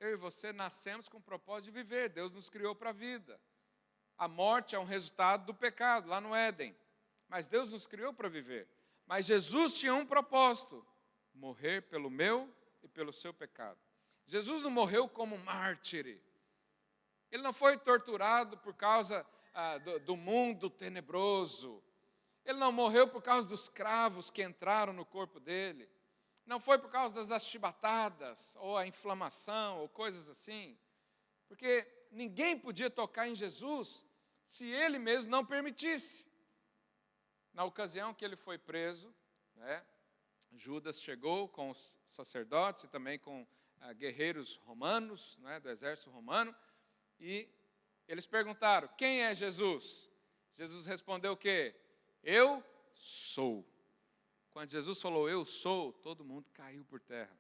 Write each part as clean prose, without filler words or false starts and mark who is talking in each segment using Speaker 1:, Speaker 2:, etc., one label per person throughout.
Speaker 1: Eu e você nascemos com o propósito de viver. Deus nos criou para a vida. A morte é um resultado do pecado, lá no Éden. Mas Deus nos criou para viver. Mas Jesus tinha um propósito: morrer pelo meu e pelo seu pecado. Jesus não morreu como mártir. Ele não foi torturado por causa do mundo tenebroso. Ele não morreu por causa dos cravos que entraram no corpo dele. Não foi por causa das chibatadas, ou a inflamação, ou coisas assim. Porque ninguém podia tocar em Jesus se ele mesmo não permitisse. Na ocasião que ele foi preso, né, Judas chegou com os sacerdotes e também com guerreiros romanos, né, do exército romano, e eles perguntaram: quem é Jesus? Jesus respondeu o quê? Eu sou. Quando Jesus falou eu sou, todo mundo caiu por terra.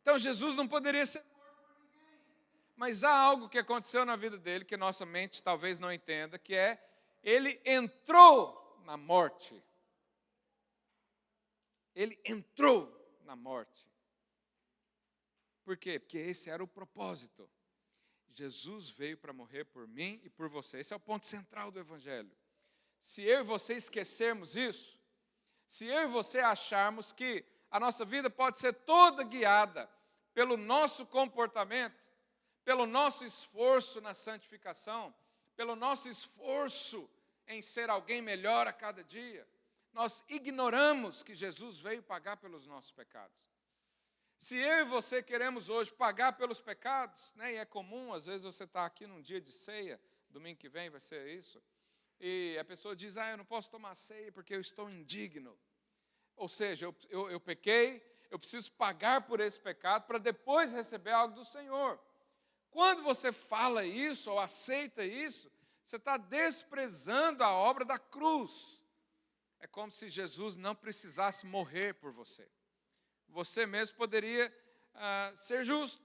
Speaker 1: Então Jesus não poderia ser morto por ninguém. Mas há algo que aconteceu na vida dele que nossa mente talvez não entenda, que é: ele entrou na morte. Ele entrou na morte. Por quê? Porque esse era o propósito. Jesus veio para morrer por mim e por você. Esse é o ponto central do Evangelho. Se eu e você esquecermos isso, se eu e você acharmos que a nossa vida pode ser toda guiada pelo nosso comportamento, pelo nosso esforço na santificação, pelo nosso esforço em ser alguém melhor a cada dia, nós ignoramos que Jesus veio pagar pelos nossos pecados. Se eu e você queremos hoje pagar pelos pecados, né, e é comum, às vezes você está aqui num dia de ceia, domingo que vem vai ser isso, e a pessoa diz: eu não posso tomar ceia porque eu estou indigno. Ou seja, eu pequei, eu preciso pagar por esse pecado para depois receber algo do Senhor. Quando você fala isso ou aceita isso, você está desprezando a obra da cruz. É como se Jesus não precisasse morrer por você. Você mesmo poderia ser justo.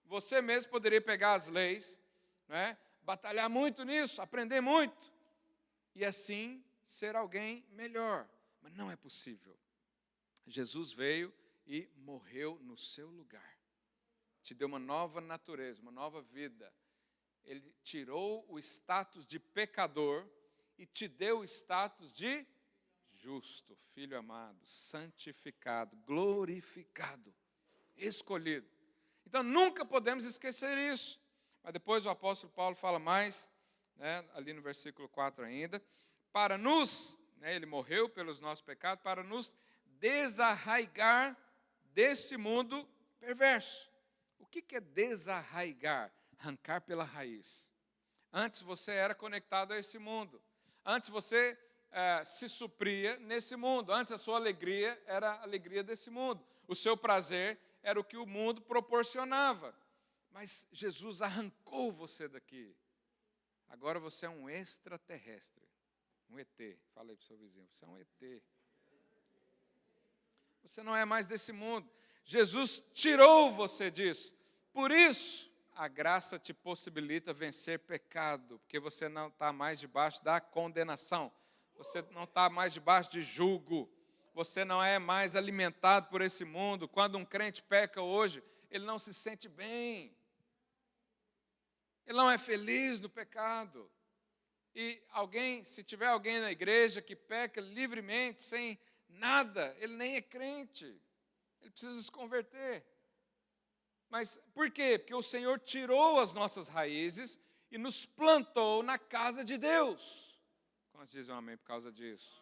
Speaker 1: Você mesmo poderia pegar as leis, né, batalhar muito nisso, aprender muito, e assim ser alguém melhor. Mas não é possível. Jesus veio e morreu no seu lugar. Te deu uma nova natureza, uma nova vida. Ele tirou o status de pecador e te deu o status de justo, filho amado, santificado, glorificado, escolhido. Então nunca podemos esquecer isso. Mas depois o apóstolo Paulo fala mais, né, ali no versículo 4 ainda, para nos, né, ele morreu pelos nossos pecados, para nos desarraigar desse mundo perverso. O que é desarraigar? Arrancar pela raiz. Antes você era conectado a esse mundo. Antes você se supria nesse mundo. Antes a sua alegria era a alegria desse mundo. O seu prazer era o que o mundo proporcionava. Mas Jesus arrancou você daqui. Agora você é um extraterrestre. Um ET. Fala aí para o seu vizinho. Você é um ET. Você não é mais desse mundo. Jesus tirou você disso. Por isso, a graça te possibilita vencer pecado, porque você não está mais debaixo da condenação. Você não está mais debaixo de julgo. Você não é mais alimentado por esse mundo. Quando um crente peca hoje, ele não se sente bem. Ele não é feliz no pecado. E se tiver alguém na igreja que peca livremente, sem nada, ele nem é crente. Ele precisa se converter. Mas por quê? Porque o Senhor tirou as nossas raízes e nos plantou na casa de Deus. Quantos dizem um amém por causa disso?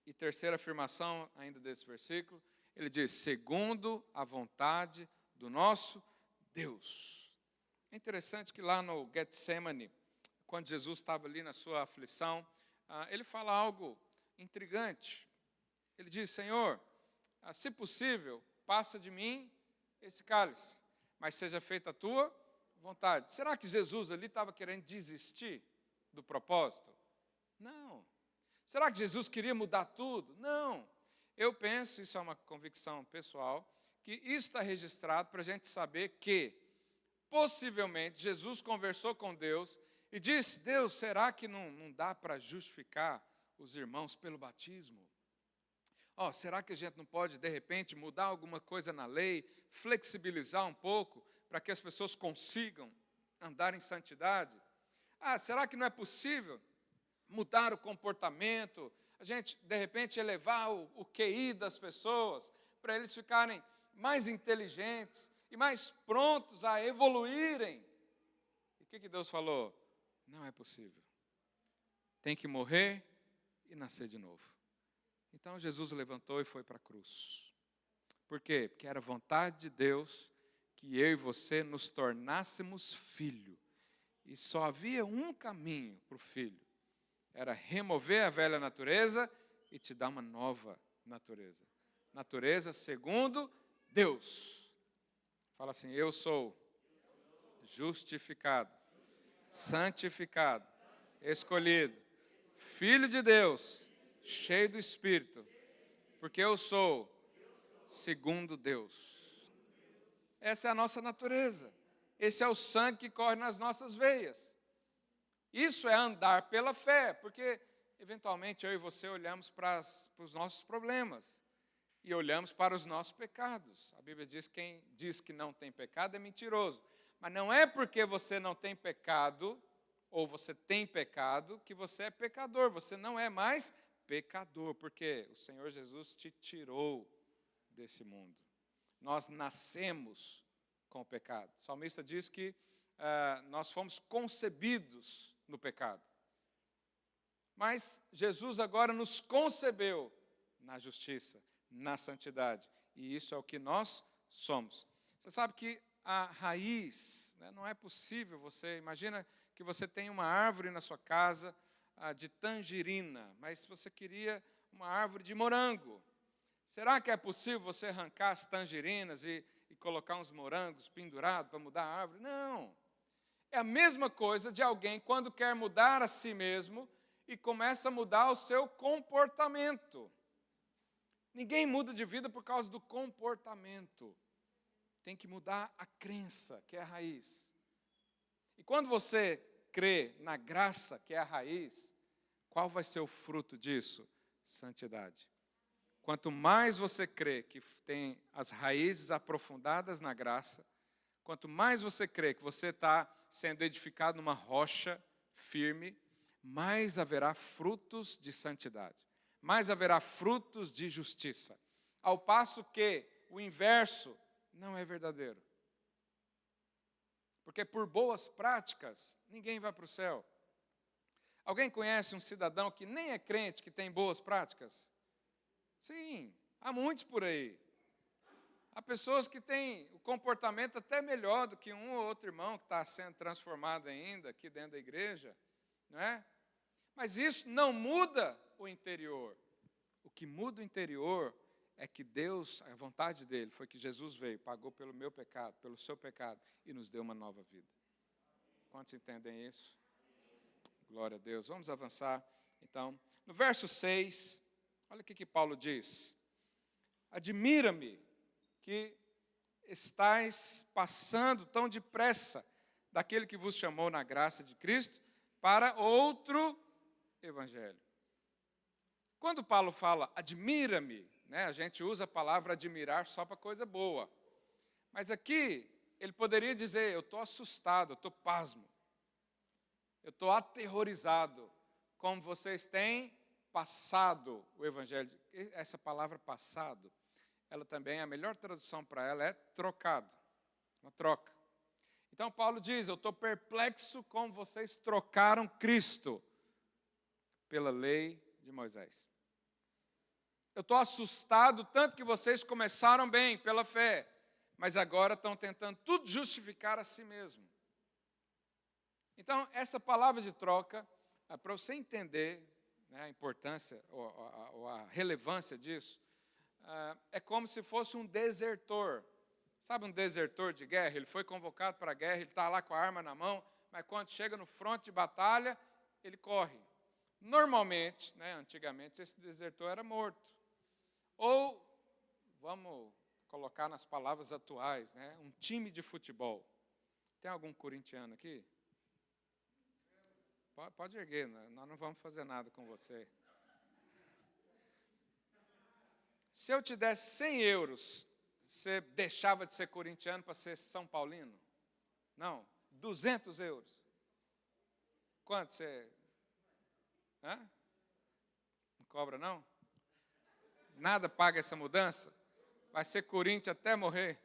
Speaker 1: E terceira afirmação ainda desse versículo, ele diz: segundo a vontade do nosso Deus. É interessante que lá no Getsemane, quando Jesus estava ali na sua aflição, ele fala algo intrigante. Ele diz: Senhor, se possível, passa de mim esse cálice, mas seja feita a tua vontade. Será que Jesus ali estava querendo desistir do propósito? Não. Será que Jesus queria mudar tudo? Não. Eu penso, isso é uma convicção pessoal, que isso está registrado para a gente saber que, possivelmente, Jesus conversou com Deus e disse: Deus, será que não dá para justificar os irmãos pelo batismo? Será que a gente não pode, de repente, mudar alguma coisa na lei, flexibilizar um pouco, para que as pessoas consigam andar em santidade? Será que não é possível mudar o comportamento, a gente, de repente, elevar o QI das pessoas, para eles ficarem mais inteligentes e mais prontos a evoluírem? E o que Deus falou? Não é possível. Tem que morrer e nascer de novo. Então Jesus levantou e foi para a cruz. Por quê? Porque era vontade de Deus que eu e você nos tornássemos filho. E só havia um caminho para o filho. Era remover a velha natureza e te dar uma nova natureza. Natureza segundo Deus. Fala assim: eu sou justificado, santificado, escolhido, filho de Deus, cheio do Espírito, porque eu sou segundo Deus. Essa é a nossa natureza. Esse é o sangue que corre nas nossas veias. Isso é andar pela fé, porque eventualmente eu e você olhamos para os nossos problemas e olhamos para os nossos pecados. A Bíblia diz que quem diz que não tem pecado é mentiroso. Mas não é porque você não tem pecado, ou você tem pecado, que você é pecador. Você não é mais pecador, porque o Senhor Jesus te tirou desse mundo. Nós nascemos com o pecado. O salmista diz que nós fomos concebidos no pecado. Mas Jesus agora nos concebeu na justiça, na santidade. E isso é o que nós somos. Você sabe que a raiz, não é possível, imagina que você tem uma árvore na sua casa de tangerina, mas você queria uma árvore de morango. Será que é possível você arrancar as tangerinas e colocar uns morangos pendurados para mudar a árvore? Não. É a mesma coisa de alguém quando quer mudar a si mesmo e começa a mudar o seu comportamento. Ninguém muda de vida por causa do comportamento. Tem que mudar a crença, que é a raiz. E quando você crê na graça, que é a raiz, qual vai ser o fruto disso? Santidade. Quanto mais você crê que tem as raízes aprofundadas na graça, quanto mais você crê que você está sendo edificado numa rocha firme, mais haverá frutos de santidade, mais haverá frutos de justiça. Ao passo que o inverso não é verdadeiro. Porque por boas práticas, ninguém vai para o céu. Alguém conhece um cidadão que nem é crente, que tem boas práticas? Sim, há muitos por aí. Há pessoas que têm o comportamento até melhor do que um ou outro irmão que está sendo transformado ainda aqui dentro da igreja, não é? Mas isso não muda o interior. O que muda o interior é que Deus, a vontade dele foi que Jesus veio, pagou pelo meu pecado, pelo seu pecado e nos deu uma nova vida. Quantos entendem isso? Glória a Deus. Vamos avançar, então. No verso 6, olha o que Paulo diz. Admira-me que estais passando tão depressa daquele que vos chamou na graça de Cristo para outro evangelho. Quando Paulo fala, admira-me, a gente usa a palavra admirar só para coisa boa. Mas aqui, ele poderia dizer, eu estou assustado, eu estou pasmo. Eu estou aterrorizado, como vocês têm passado o evangelho. Essa palavra passado, ela também, a melhor tradução para ela é trocado, uma troca. Então Paulo diz, eu estou perplexo como vocês trocaram Cristo pela lei de Moisés. Eu estou assustado tanto que vocês começaram bem, pela fé, mas agora estão tentando tudo justificar a si mesmo. Então, essa palavra de troca, para você entender a importância ou a relevância disso, é como se fosse um desertor. Sabe um desertor de guerra? Ele foi convocado para a guerra, ele está lá com a arma na mão, mas quando chega no fronte de batalha, ele corre. Normalmente, antigamente, esse desertor era morto. Ou, vamos colocar nas palavras atuais, um time de futebol. Tem algum corintiano aqui? Pode erguer, nós não vamos fazer nada com você. Se eu te desse 100 euros, você deixava de ser corintiano para ser São Paulino? Não, 200 euros. Quanto você... Hã? Não cobra, não? Nada paga essa mudança? Vai ser Corinthians até morrer.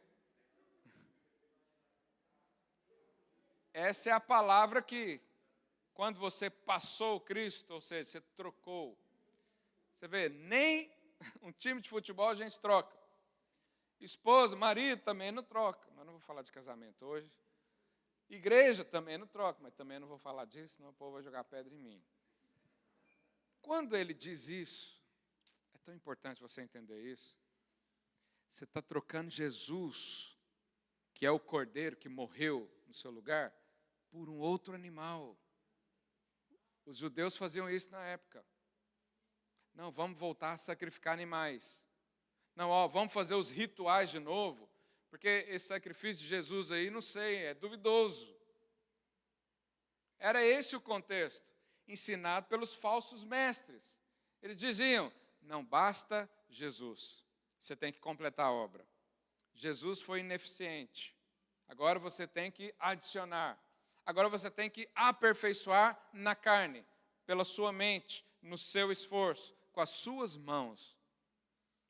Speaker 1: Essa é a palavra que, quando você passou o Cristo, ou seja, você trocou. Você vê, nem um time de futebol a gente troca. Esposa, marido também não troca, mas não vou falar de casamento hoje. Igreja também não troca, mas também não vou falar disso, senão o povo vai jogar pedra em mim. Quando ele diz isso, é tão importante você entender isso. Você está trocando Jesus, que é o cordeiro que morreu no seu lugar, por um outro animal. Os judeus faziam isso na época. Não, vamos voltar a sacrificar animais. Não, vamos fazer os rituais de novo, porque esse sacrifício de Jesus aí, não sei, é duvidoso. Era esse o contexto, ensinado pelos falsos mestres. Eles diziam, não basta Jesus, você tem que completar a obra. Jesus foi ineficiente, agora você tem que adicionar. Agora você tem que aperfeiçoar na carne, pela sua mente, no seu esforço, com as suas mãos.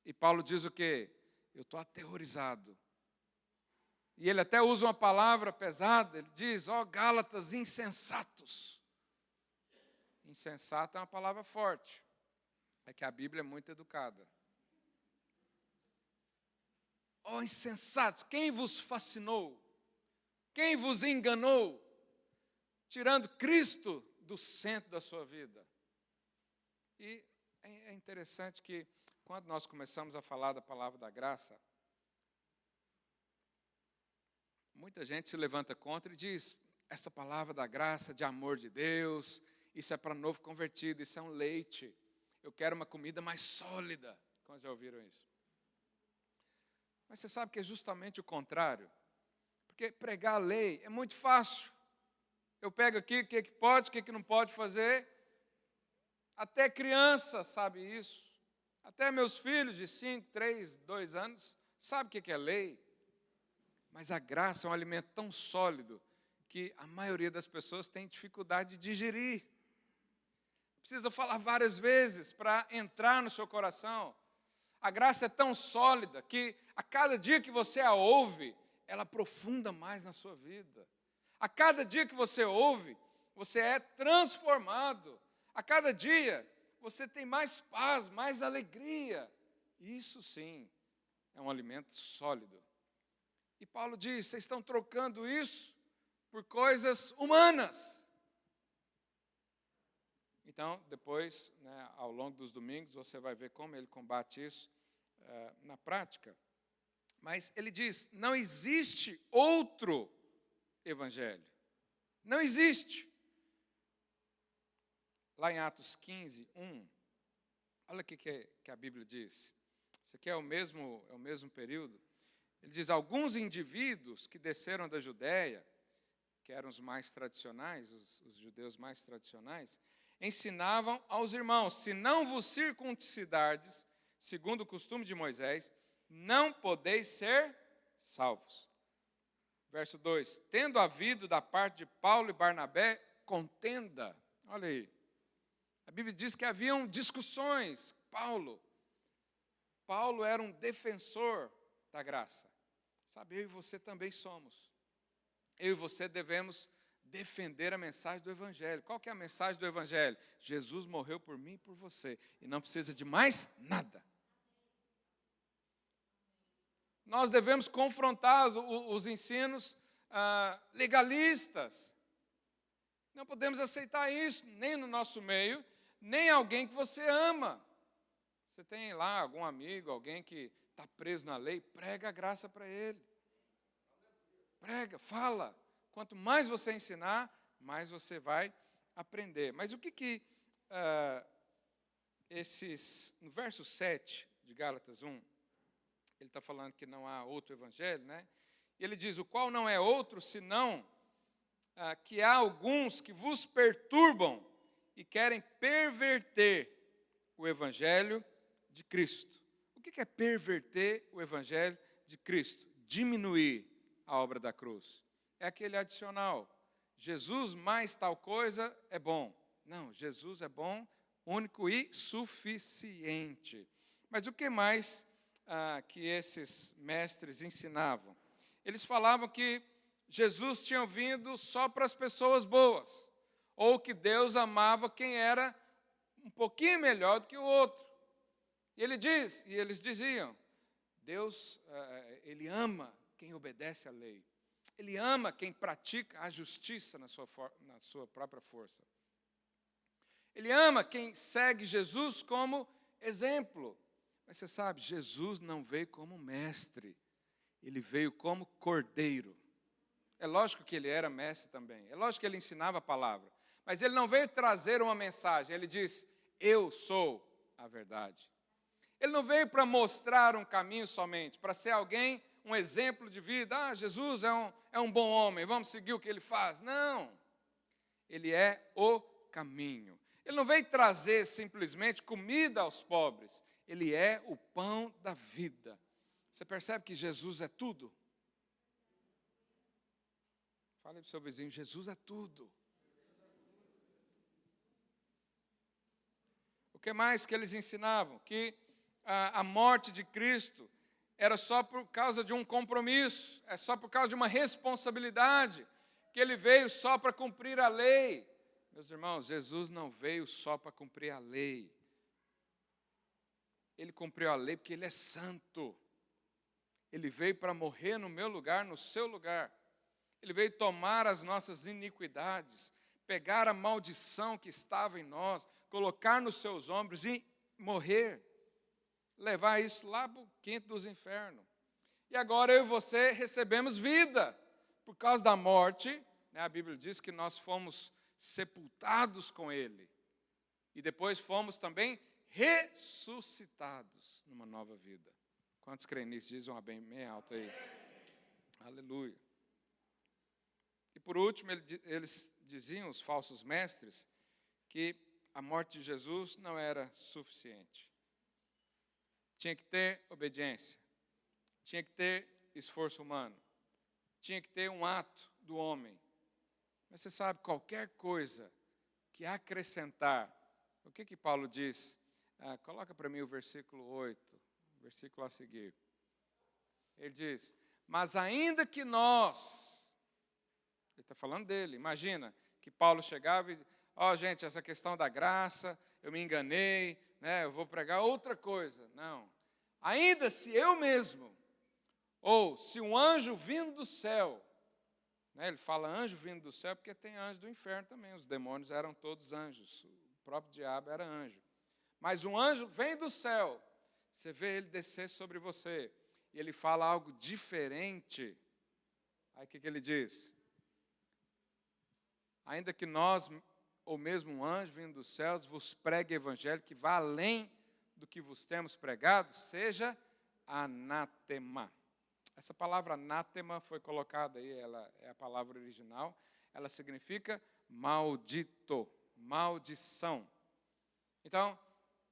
Speaker 1: E Paulo diz o quê? Eu estou aterrorizado. E ele até usa uma palavra pesada, ele diz, Gálatas insensatos. Insensato é uma palavra forte. É que a Bíblia é muito educada. Insensatos, quem vos fascinou? Quem vos enganou? Tirando Cristo do centro da sua vida. E é interessante que, quando nós começamos a falar da palavra da graça, muita gente se levanta contra e diz, essa palavra da graça, de amor de Deus, isso é para novo convertido, isso é um leite. Eu quero uma comida mais sólida. Quantos já ouviram isso? Mas você sabe que é justamente o contrário. Porque pregar a lei é muito fácil. Eu pego aqui o que pode, o que não pode fazer. Até criança sabe isso. Até meus filhos de 5, 3, 2 anos sabem o que é lei. Mas a graça é um alimento tão sólido que a maioria das pessoas tem dificuldade de digerir. Precisa falar várias vezes para entrar no seu coração. A graça é tão sólida que a cada dia que você a ouve, ela aprofunda mais na sua vida. A cada dia que você ouve, você é transformado. A cada dia, você tem mais paz, mais alegria. Isso sim, é um alimento sólido. E Paulo diz, vocês estão trocando isso por coisas humanas. Então, depois, ao longo dos domingos, você vai ver como ele combate isso na prática. Mas ele diz, não existe outro evangelho. Não existe. Lá em Atos 15, 1, olha o que a Bíblia diz. Isso aqui é o mesmo período. Ele diz, alguns indivíduos que desceram da Judéia, que eram os mais tradicionais, os judeus mais tradicionais, ensinavam aos irmãos, se não vos circuncidardes, segundo o costume de Moisés, não podeis ser salvos. Verso 2, tendo havido da parte de Paulo e Barnabé contenda. Olha aí, a Bíblia diz que haviam discussões. Paulo era um defensor da graça. Sabe, eu e você também somos. Eu e você devemos defender a mensagem do Evangelho. Qual que é a mensagem do Evangelho? Jesus morreu por mim e por você. E não precisa de mais nada. Nós devemos confrontar os ensinos legalistas. Não podemos aceitar isso, nem no nosso meio, nem alguém que você ama. Você tem lá algum amigo, alguém que está preso na lei, prega a graça para ele. Prega, fala. Quanto mais você ensinar, mais você vai aprender. Mas o que no verso 7 de Gálatas 1, ele está falando que não há outro evangelho, né? E ele diz, o qual não é outro, senão que há alguns que vos perturbam e querem perverter o evangelho de Cristo. O O que é perverter o evangelho de Cristo? Diminuir a obra da cruz. É aquele adicional. Jesus mais tal coisa é bom. Não, Jesus é bom, único e suficiente. Mas o que mais que esses mestres ensinavam? Eles falavam que Jesus tinha vindo só para as pessoas boas, ou que Deus amava quem era um pouquinho melhor do que o outro. E eles diziam, Deus, Ele ama quem obedece à lei. Ele ama quem pratica a justiça na sua própria força. Ele ama quem segue Jesus como exemplo. Mas você sabe, Jesus não veio como mestre. Ele veio como cordeiro. É lógico que ele era mestre também. É lógico que ele ensinava a palavra. Mas ele não veio trazer uma mensagem. Ele diz, eu sou a verdade. Ele não veio para mostrar um caminho somente, para ser alguém, um exemplo de vida. Jesus é um bom homem, vamos seguir o que ele faz. Não. Ele é o caminho. Ele não veio trazer simplesmente comida aos pobres. Ele é o pão da vida. Você percebe que Jesus é tudo? Fale para o seu vizinho, Jesus é tudo. O que mais que eles ensinavam? Que a morte de Cristo era só por causa de um compromisso, é só por causa de uma responsabilidade, que ele veio só para cumprir a lei. Meus irmãos, Jesus não veio só para cumprir a lei. Ele cumpriu a lei porque ele é santo. Ele veio para morrer no meu lugar, no seu lugar. Ele veio tomar as nossas iniquidades, pegar a maldição que estava em nós, colocar nos seus ombros e morrer. Levar isso lá para o quinto dos infernos. E agora eu e você recebemos vida. Por causa da morte, né, a Bíblia diz que nós fomos sepultados com Ele. E depois fomos também ressuscitados numa nova vida. Quantos creem nisso? Dizem um amém bem alto aí. Aleluia. E por último, eles diziam, os falsos mestres, que a morte de Jesus não era suficiente. Tinha que ter obediência, tinha que ter esforço humano, tinha que ter um ato do homem. Mas você sabe, qualquer coisa que acrescentar, o que Paulo diz? Coloca para mim o versículo 8, o versículo a seguir. Ele diz, mas ainda que nós, ele está falando dele, imagina que Paulo chegava e, gente, essa questão da graça, eu me enganei, né, eu vou pregar outra coisa. Não. Ainda se eu mesmo, ou se um anjo vindo do céu, né, ele fala anjo vindo do céu porque tem anjo do inferno também, os demônios eram todos anjos, o próprio diabo era anjo. Mas um anjo vem do céu, você vê ele descer sobre você, e ele fala algo diferente. Aí o que ele diz? Ainda que nós, ou mesmo um anjo vindo dos céus, vos pregue o evangelho que vá além do que vos temos pregado, seja anátema. Essa palavra anátema foi colocada aí, ela é a palavra original, ela significa maldito, maldição. Então,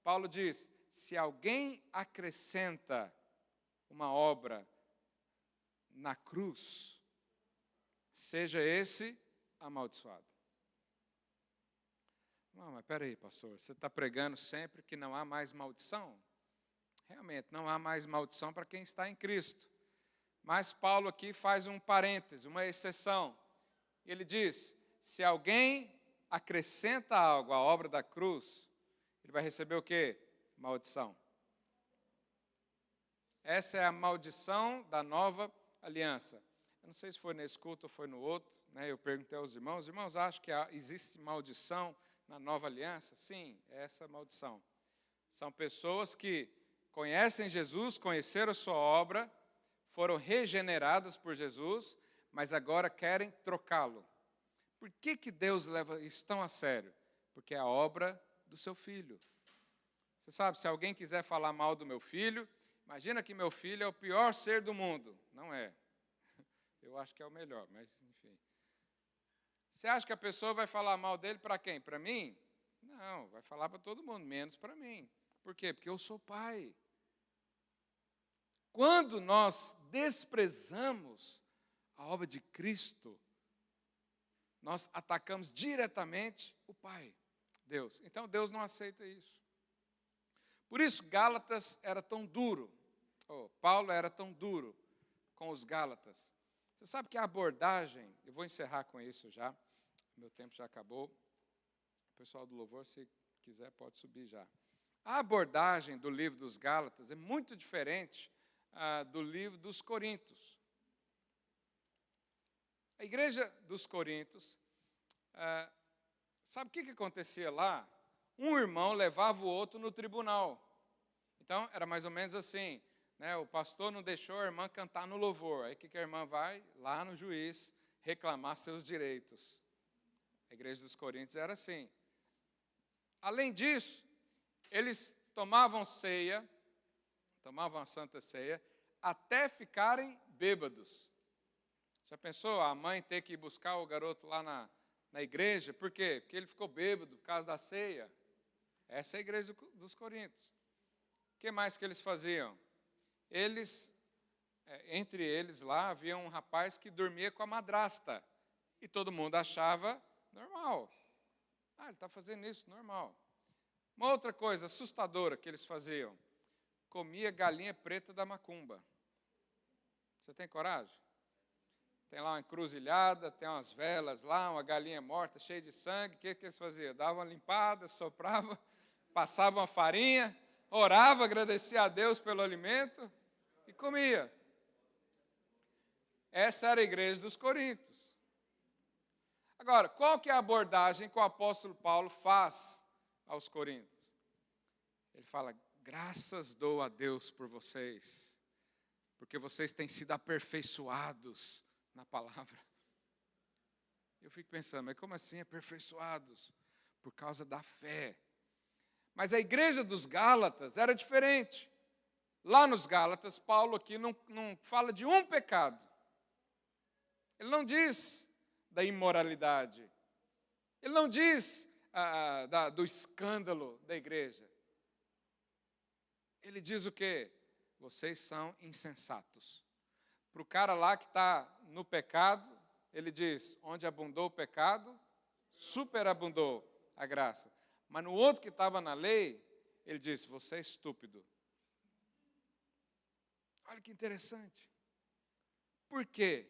Speaker 1: Paulo diz, se alguém acrescenta uma obra na cruz, seja esse amaldiçoado. Não, mas espera aí, pastor, você está pregando sempre que não há mais maldição? Realmente, não há mais maldição para quem está em Cristo. Mas Paulo aqui faz um parêntese, uma exceção. Ele diz, se alguém acrescenta algo à obra da cruz, ele vai receber o quê? Maldição. Essa é a maldição da nova aliança. Eu não sei se foi nesse culto ou foi no outro, né? Eu perguntei aos irmãos acham que existe maldição na nova aliança? Sim, é essa maldição. São pessoas que conhecem Jesus, conheceram a sua obra, foram regeneradas por Jesus, mas agora querem trocá-lo. Por que Deus leva isso tão a sério? Porque é a obra do seu filho. Você sabe, se alguém quiser falar mal do meu filho, imagina que meu filho é o pior ser do mundo. Não é. Eu acho que é o melhor, mas enfim. Você acha que a pessoa vai falar mal dele para quem? Para mim? Não, vai falar para todo mundo, menos para mim. Por quê? Porque eu sou pai. Quando nós desprezamos a obra de Cristo, nós atacamos diretamente o Pai, Deus. Então Deus não aceita isso. Por isso Gálatas era tão duro, Paulo era tão duro com os Gálatas. Você sabe que a abordagem, eu vou encerrar com isso já, meu tempo já acabou. O pessoal do louvor, se quiser, pode subir já. A abordagem do livro dos Gálatas é muito diferente do livro dos Coríntios. A igreja dos Coríntios, sabe o que acontecia lá? Um irmão levava o outro no tribunal. Então, era mais ou menos assim, né? O pastor não deixou a irmã cantar no louvor. Aí o que a irmã vai? Lá no juiz reclamar seus direitos. A igreja dos Coríntios era assim. Além disso, eles tomavam ceia, tomavam a Santa Ceia, até ficarem bêbados. Já pensou a mãe ter que ir buscar o garoto lá na igreja? Por quê? Porque ele ficou bêbado por causa da ceia. Essa é a igreja dos Coríntios. O que mais que eles faziam? Entre eles lá, havia um rapaz que dormia com a madrasta. E todo mundo achava normal. Ele está fazendo isso, normal. Uma outra coisa assustadora que eles faziam: comia galinha preta da macumba. Você tem coragem? Tem lá uma encruzilhada, tem umas velas lá, uma galinha morta, cheia de sangue. O que eles faziam? Davam uma limpada, sopravam, passavam a farinha, orava, agradecia a Deus pelo alimento e comia. Essa era a igreja dos Coríntios. Agora, qual que é a abordagem que o apóstolo Paulo faz aos Coríntios? Ele fala: graças dou a Deus por vocês, porque vocês têm sido aperfeiçoados na palavra. Eu fico pensando, mas como assim aperfeiçoados? Por causa da fé. Mas a igreja dos Gálatas era diferente. Lá nos Gálatas, Paulo aqui não fala de um pecado. Ele não diz da imoralidade. Ele não diz do escândalo da igreja. Ele diz o quê? Vocês são insensatos. Para o cara lá que está no pecado, ele diz: onde abundou o pecado, superabundou a graça. Mas no outro que estava na lei, ele diz: você é estúpido. Olha que interessante. Por quê?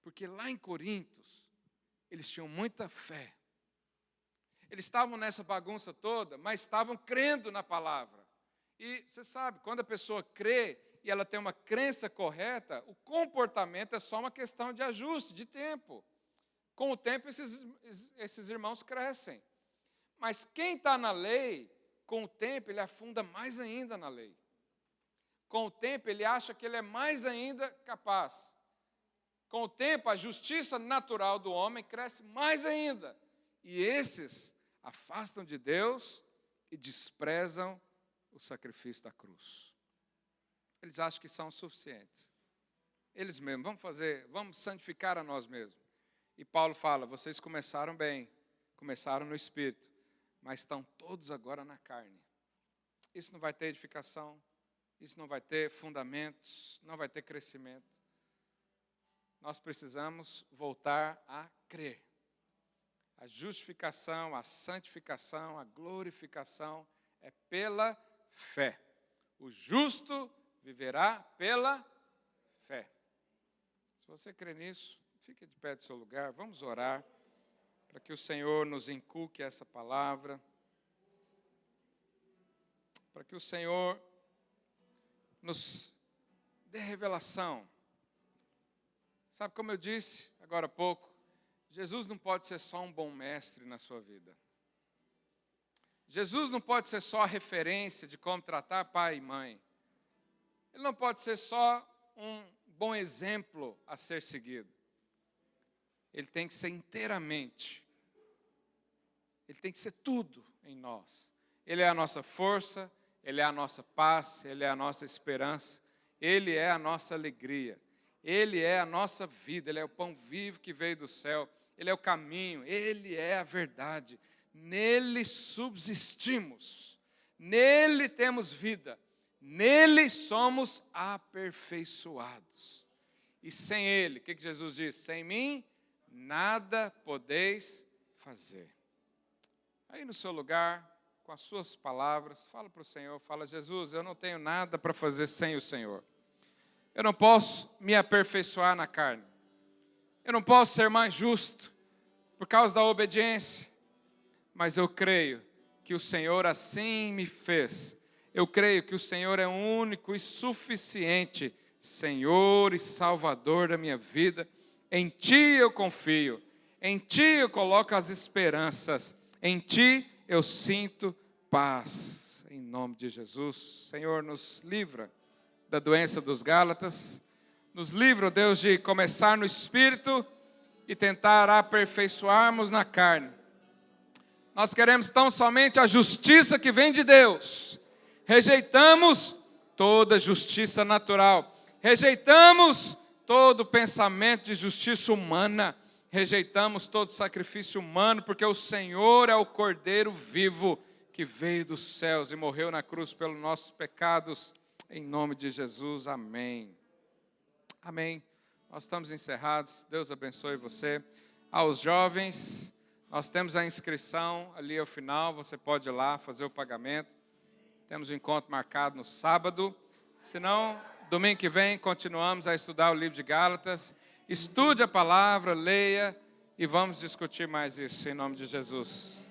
Speaker 1: Porque lá em Coríntios, eles tinham muita fé. Eles estavam nessa bagunça toda, mas estavam crendo na palavra. E você sabe, quando a pessoa crê e ela tem uma crença correta, o comportamento é só uma questão de ajuste, de tempo. Com o tempo, esses irmãos crescem. Mas quem está na lei, com o tempo, ele afunda mais ainda na lei. Com o tempo, ele acha que ele é mais ainda capaz. Com o tempo, a justiça natural do homem cresce mais ainda. E esses afastam de Deus e desprezam o sacrifício da cruz. Eles acham que são suficientes. Eles mesmos, vamos santificar a nós mesmos. E Paulo fala: vocês começaram bem, começaram no Espírito, mas estão todos agora na carne. Isso não vai ter edificação, isso não vai ter fundamentos, não vai ter crescimento. Nós precisamos voltar a crer. A justificação, a santificação, a glorificação é pela fé. O justo viverá pela fé. Se você crê nisso, fique de pé do seu lugar, vamos orar para que o Senhor nos inculque essa palavra, para que o Senhor nos dê revelação. Sabe, como eu disse agora há pouco, Jesus não pode ser só um bom mestre na sua vida. Jesus não pode ser só a referência de como tratar pai e mãe. Ele não pode ser só um bom exemplo a ser seguido. Ele tem que ser inteiramente. Ele tem que ser tudo em nós. Ele é a nossa força, Ele é a nossa paz, Ele é a nossa esperança, Ele é a nossa alegria. Ele é a nossa vida, Ele é o pão vivo que veio do céu, Ele é o caminho, Ele é a verdade. Nele subsistimos, nele temos vida, Nele somos aperfeiçoados. E sem Ele, o que Jesus diz? Sem mim, nada podeis fazer. Aí no seu lugar, com as suas palavras, fala para o Senhor, fala: Jesus, eu não tenho nada para fazer sem o Senhor. Eu não posso me aperfeiçoar na carne. Eu não posso ser mais justo por causa da obediência. Mas eu creio que o Senhor assim me fez. Eu creio que o Senhor é único e suficiente, Senhor e Salvador da minha vida. Em Ti eu confio. Em Ti eu coloco as esperanças. Em Ti eu sinto paz. Em nome de Jesus, Senhor, nos livra da doença dos Gálatas. Nos livra, Deus, de começar no Espírito e tentar aperfeiçoarmos na carne. Nós queremos tão somente a justiça que vem de Deus. Rejeitamos toda justiça natural. Rejeitamos todo pensamento de justiça humana. Rejeitamos todo sacrifício humano, porque o Senhor é o Cordeiro vivo que veio dos céus e morreu na cruz pelos nossos pecados. Em nome de Jesus, amém. Amém. Nós estamos encerrados. Deus abençoe você. Aos jovens, nós temos a inscrição ali ao final. Você pode ir lá fazer o pagamento. Temos um encontro marcado no sábado. Se não, domingo que vem, continuamos a estudar o livro de Gálatas. Estude a palavra, leia e vamos discutir mais isso em nome de Jesus.